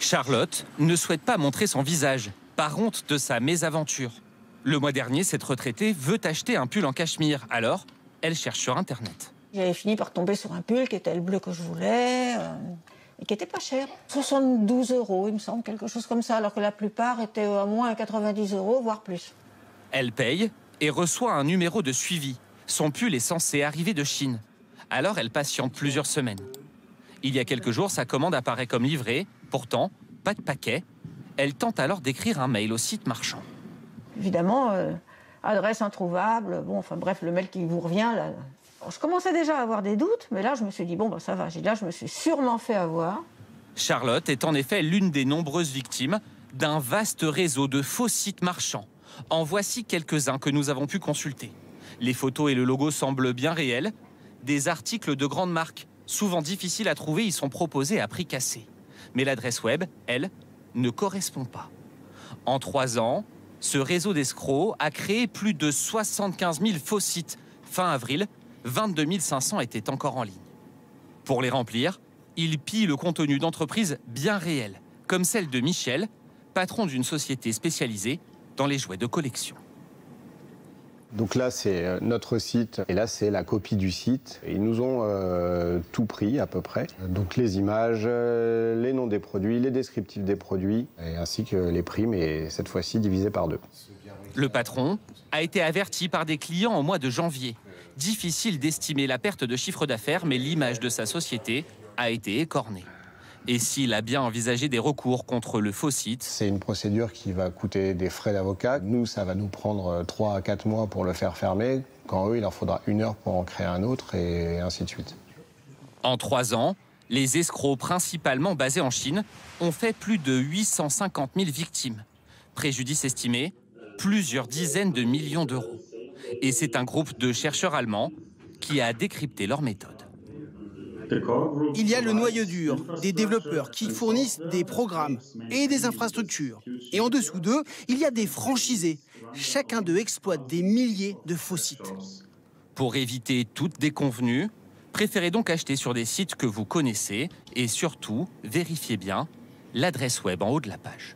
Charlotte ne souhaite pas montrer son visage, par honte de sa mésaventure. Le mois dernier, cette retraitée veut acheter un pull en cachemire. Alors, elle cherche sur Internet. J'avais fini par tomber sur un pull qui était le bleu que je voulais et qui n'était pas cher. 72 €, il me semble, quelque chose comme ça, alors que la plupart étaient à moins 90 €, voire plus. Elle paye et reçoit un numéro de suivi. Son pull est censé arriver de Chine. Alors, elle patiente plusieurs semaines. Il y a quelques jours, sa commande apparaît comme livrée. Pourtant, pas de paquet. Elle tente alors d'écrire un mail au site marchand. Évidemment, adresse introuvable, bon, enfin bref, le mail qui vous revient, là. Alors, je commençais déjà à avoir des doutes, mais là, je me suis dit, bon, ben, ça va. Là, je me suis sûrement fait avoir. Charlotte est en effet l'une des nombreuses victimes d'un vaste réseau de faux sites marchands. En voici quelques-uns que nous avons pu consulter. Les photos et le logo semblent bien réels. Des articles de grandes marques, souvent difficiles à trouver, y sont proposés à prix cassé. Mais l'adresse web, elle, ne correspond pas. En 3 ans, ce réseau d'escrocs a créé plus de 75 000 faux sites. Fin avril, 22 500 étaient encore en ligne. Pour les remplir, ils pillent le contenu d'entreprises bien réelles, comme celle de Michel, patron d'une société spécialisée dans les jouets de collection. Donc là, c'est notre site et là, c'est la copie du site. Ils nous ont tout pris à peu près. Donc les images, les noms des produits, les descriptifs des produits, et ainsi que les prix, mais cette fois-ci divisé par 2. Le patron a été averti par des clients au mois de janvier. Difficile d'estimer la perte de chiffre d'affaires, mais l'image de sa société a été écornée. Et s'il a bien envisagé des recours contre le faux site... C'est une procédure qui va coûter des frais d'avocat. Nous, ça va nous prendre 3 à 4 mois pour le faire fermer. Quand eux, il leur faudra 1 heure pour en créer un autre et ainsi de suite. En 3 ans, les escrocs principalement basés en Chine ont fait plus de 850 000 victimes. Préjudice estimé, plusieurs dizaines de millions d'euros. Et c'est un groupe de chercheurs allemands qui a décrypté leur méthode. Il y a le noyau dur, des développeurs qui fournissent des programmes et des infrastructures. Et en dessous d'eux, il y a des franchisés. Chacun d'eux exploite des milliers de faux sites. Pour éviter toute déconvenue, préférez donc acheter sur des sites que vous connaissez et surtout, vérifiez bien l'adresse web en haut de la page.